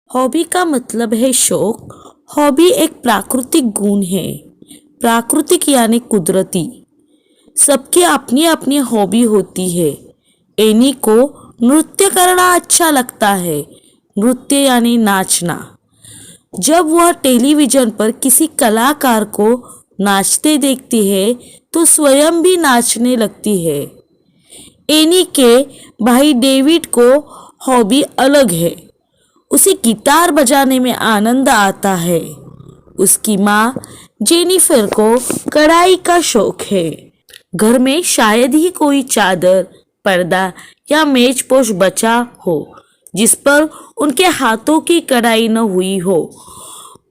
Hobby का मतलब है शौक। हॉबी एक प्राकृतिक गुण है। प्राकृतिक यानी कुदरती। सबकी अपनी अपनी हॉबी होती है। एनी को नृत्य करना अच्छा लगता है। नृत्य यानी नाचना। जब वह टेलीविजन पर किसी कलाकार को नाचते देखती है तो स्वयं भी नाचने लगती है। एनी के भाई डेविड को हॉबी अलग है। उसे गिटार बजाने में आनंद आता है। उसकी माँ जेनिफर को कढ़ाई का शौक है। घर में शायद ही कोई चादर, पर्दा या मेजपोश बचा हो जिस पर उनके हाथों की कढ़ाई न हुई हो।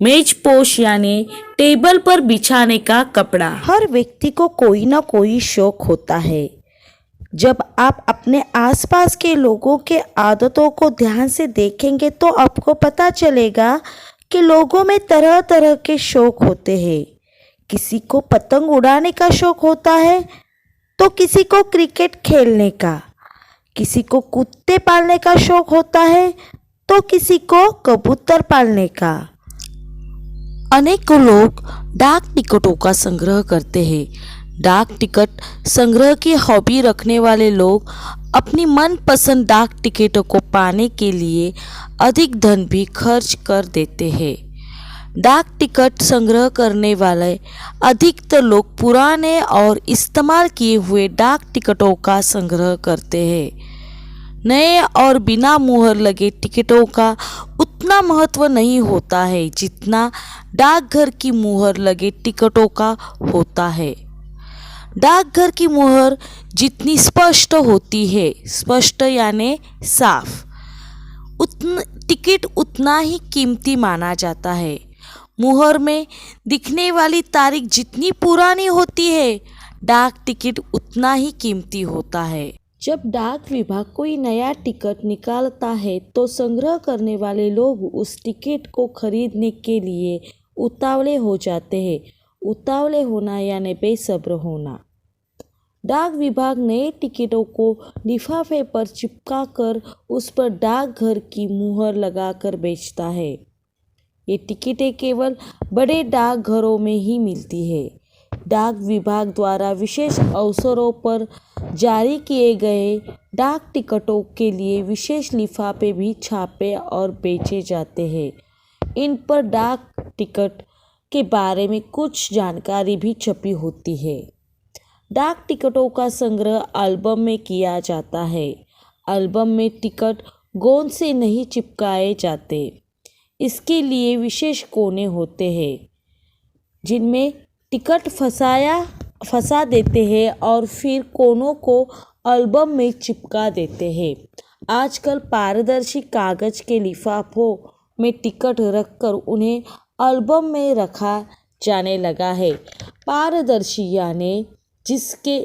मेजपोश यानी टेबल पर बिछाने का कपड़ा। हर व्यक्ति को कोई ना कोई शौक होता है। जब आप अपने आसपास के लोगों के आदतों को ध्यान से देखेंगे तो आपको पता चलेगा कि लोगों में तरह तरह के शौक होते हैं। किसी को पतंग उड़ाने का शौक होता है तो किसी को क्रिकेट खेलने का, किसी को कुत्ते पालने का शौक होता है तो किसी को कबूतर पालने का। अनेकों लोग डाक टिकटों का संग्रह करते हैं। डाक टिकट संग्रह की हॉबी रखने वाले लोग अपनी मनपसंद डाक टिकटों को पाने के लिए अधिक धन भी खर्च कर देते हैं। डाक टिकट संग्रह करने वाले अधिकतर लोग पुराने और इस्तेमाल किए हुए डाक टिकटों का संग्रह करते हैं। नए और बिना मुहर लगे टिकटों का उतना महत्व नहीं होता है जितना डाकघर की मुहर लगे टिकटों का होता है। डाकघर की मुहर जितनी स्पष्ट होती है, स्पष्ट यानी साफ, टिकट उतना ही कीमती माना जाता है। मुहर में दिखने वाली तारीख जितनी पुरानी होती है, डाक टिकट उतना ही कीमती होता है। जब डाक विभाग कोई नया टिकट निकालता है तो संग्रह करने वाले लोग उस टिकट को खरीदने के लिए उतावले हो जाते हैं। उतावले होना यानी बेसब्र होना। डाक विभाग नए टिकटों को लिफाफे पर चिपका कर उस पर डाकघर की मुहर लगाकर बेचता है। ये टिकटें केवल बड़े डाकघरों में ही मिलती है। डाक विभाग द्वारा विशेष अवसरों पर जारी किए गए डाक टिकटों के लिए विशेष लिफाफे भी छापे और बेचे जाते हैं। इन पर डाक टिकट के बारे में कुछ जानकारी भी छपी होती है। डाक टिकटों का संग्रह एल्बम में किया जाता है। एल्बम में टिकट गोंद से नहीं चिपकाए जाते। इसके लिए विशेष कोने होते हैं जिनमें टिकट फंसा देते हैं और फिर कोनों को एल्बम में चिपका देते हैं। आजकल पारदर्शी कागज के लिफाफों में टिकट रखकर उन्हें एल्बम में रखा जाने लगा है। पारदर्शी यानी जिसके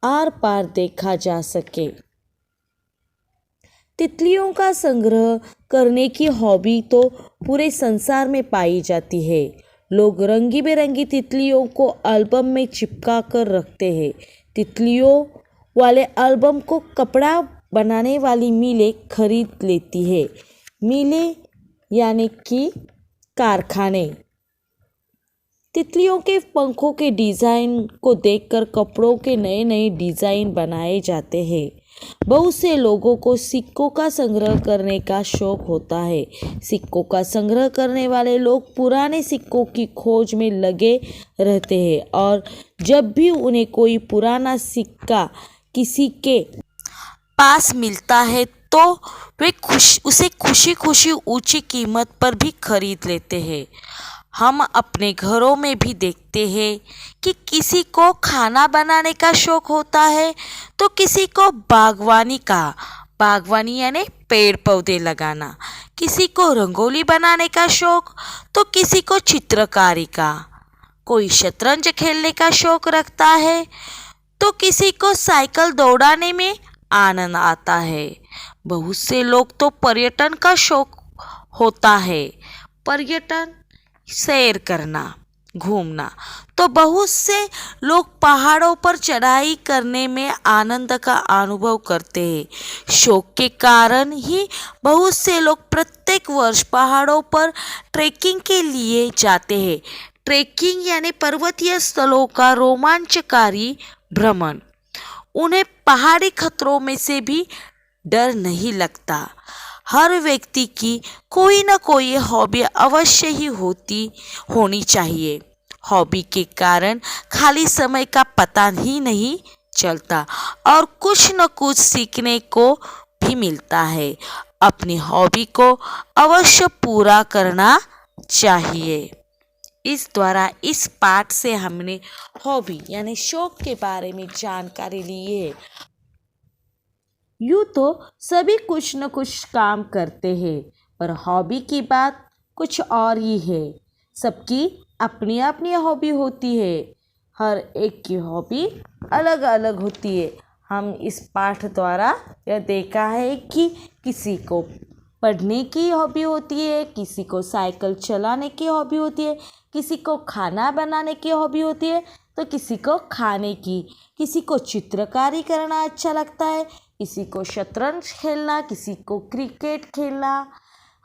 आर पार देखा जा सके। तितलियों का संग्रह करने की हॉबी तो पूरे संसार में पाई जाती है। लोग रंगी बेरंगी तितलियों को एल्बम में चिपका कर रखते हैं। तितलियों वाले एल्बम को कपड़ा बनाने वाली मिलें खरीद लेती है। मिलें यानी कि कारखाने। तितलियों के पंखों के डिज़ाइन को देखकर कपड़ों के नए नए डिज़ाइन बनाए जाते हैं। बहुत से लोगों को सिक्कों का संग्रह करने का शौक होता है। सिक्कों का संग्रह करने वाले लोग पुराने सिक्कों की खोज में लगे रहते हैं और जब भी उन्हें कोई पुराना सिक्का किसी के पास मिलता है तो वे उसे खुशी खुशी ऊंची कीमत पर भी खरीद लेते हैं। हम अपने घरों में भी देखते हैं कि किसी को खाना बनाने का शौक होता है तो किसी को बागवानी यानी पेड़ पौधे लगाना, किसी को रंगोली बनाने का शौक तो किसी को चित्रकारी का, कोई शतरंज खेलने का शौक रखता है तो किसी को साइकिल दौड़ाने में आनंद आता है। बहुत से लोग तो पर्यटन का शौक होता है। पर्यटन सैर करना। घूमना। तो बहुत से लोग पहाड़ों पर चढ़ाई करने में आनंद का अनुभव करते हैं। शौक के कारण ही बहुत से लोग प्रत्येक वर्ष पहाड़ों पर ट्रैकिंग के लिए जाते हैं। ट्रैकिंग यानी पर्वतीय स्थलों का रोमांचकारी भ्रमण। उन्हें पहाड़ी खतरों में से भी डर नहीं लगता। हर व्यक्ति की कोई ना कोई हॉबी अवश्य ही होनी चाहिए। हॉबी के कारण खाली समय का पता ही नहीं चलता और कुछ न कुछ सीखने को भी मिलता है। अपनी हॉबी को अवश्य पूरा करना चाहिए। इस द्वारा इस पाठ से हमने हॉबी यानी शौक के बारे में जानकारी ली है। यूँ तो सभी कुछ न कुछ काम करते हैं, पर हॉबी की बात कुछ और ही है। सबकी अपनी अपनी हॉबी होती है। हर एक की हॉबी अलग अलग होती है। हम इस पाठ द्वारा यह देखा है कि किसी को पढ़ने की हॉबी होती है, किसी को साइकिल चलाने की हॉबी होती है, किसी को खाना बनाने की हॉबी होती है, तो किसी को खाने की, किसी को चित्रकारी करना अच्छा लगता है, किसी को शतरंज खेलना, किसी को क्रिकेट खेलना।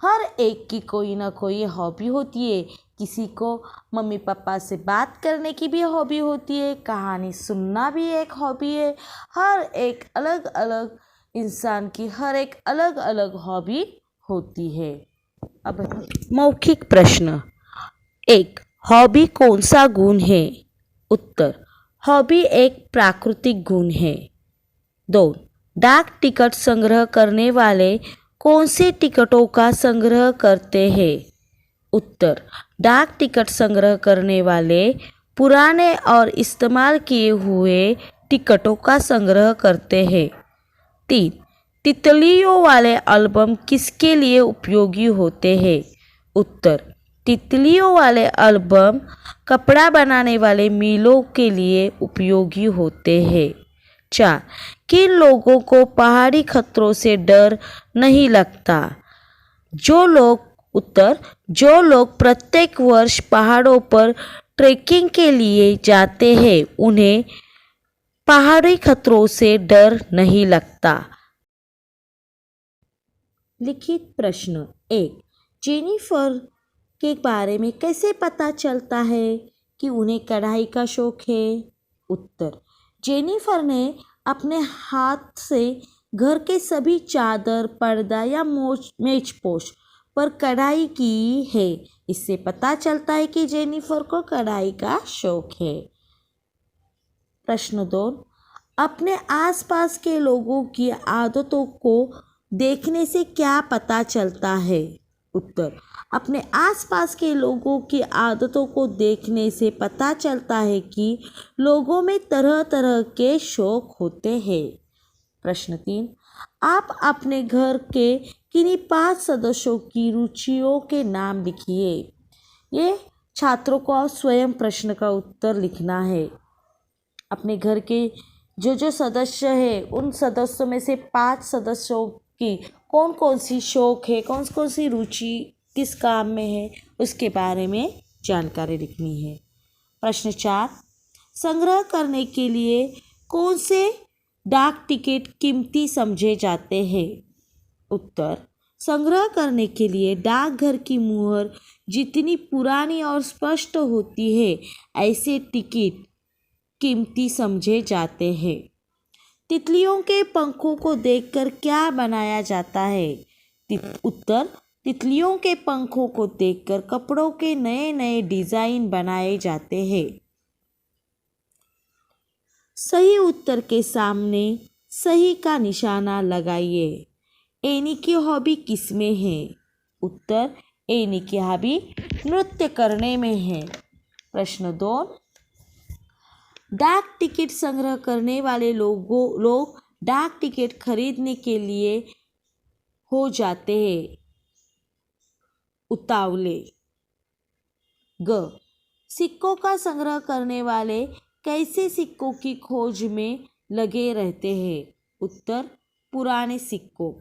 हर एक की कोई ना कोई हॉबी होती है। किसी को मम्मी पापा से बात करने की भी हॉबी होती है, कहानी सुनना भी एक हॉबी है। हर एक अलग अलग इंसान की हर एक अलग अलग हॉबी होती है। अब मौखिक प्रश्न। 1. हॉबी कौन सा गुण है? उत्तर, हॉबी एक प्राकृतिक गुण है। 2. डाक टिकट संग्रह करने वाले कौन से टिकटों का संग्रह करते हैं? उत्तर, डाक टिकट संग्रह करने वाले पुराने और इस्तेमाल किए हुए टिकटों का संग्रह करते हैं। 3. तितलियों वाले एल्बम किसके लिए उपयोगी होते हैं? उत्तर, तितलियों वाले एल्बम कपड़ा बनाने वाले मिलों के लिए उपयोगी होते हैं। 4. किन लोगों को पहाड़ी खतरों से डर नहीं लगता? जो लोग प्रत्येक वर्ष पहाड़ों पर ट्रैकिंग के लिए जाते हैं उन्हें पहाड़ी खतरों से डर नहीं लगता। लिखित प्रश्न 1. जेनिफर के बारे में कैसे पता चलता है कि उन्हें कढ़ाई का शौक है? उत्तर, जेनिफर ने अपने हाथ से घर के सभी चादर, पर्दा या मेजपोश पर कढ़ाई की है। इससे पता चलता है कि जेनिफर को कढ़ाई का शौक है। प्रश्न 2. अपने आसपास के लोगों की आदतों को देखने से क्या पता चलता है? उत्तर, अपने आसपास के लोगों की आदतों को देखने से पता चलता है कि लोगों में तरह तरह के शौक होते हैं। प्रश्न 3. आप अपने घर के किन्हीं 5 सदस्यों की रुचियों के नाम लिखिए। ये छात्रों को स्वयं प्रश्न का उत्तर लिखना है। अपने घर के जो सदस्य है उन सदस्यों में से 5 सदस्यों की कौन कौन सी शौक है, कौन कौन सी रुचि किस काम में है, उसके बारे में जानकारी लिखनी है। प्रश्न 4. संग्रह करने के लिए कौन से डाक टिकट कीमती समझे जाते हैं? उत्तर, संग्रह करने के लिए डाकघर की मुहर जितनी पुरानी और स्पष्ट होती है ऐसे टिकट कीमती समझे जाते हैं। तितलियों के पंखों को देखकर क्या बनाया जाता है? उत्तर, तितलियों के पंखों को देखकर कपड़ों के नए नए डिजाइन बनाए जाते हैं। सही उत्तर के सामने सही का निशाना लगाइए। एनी की हॉबी किसमें है? उत्तर, एनी की हॉबी नृत्य करने में है। प्रश्न 2. डाक टिकट संग्रह करने वाले लोग डाक टिकट खरीदने के लिए हो जाते हैं उतावले। ग. सिक्कों का संग्रह करने वाले कैसे सिक्कों की खोज में लगे रहते हैं? उत्तर, पुराने सिक्कों।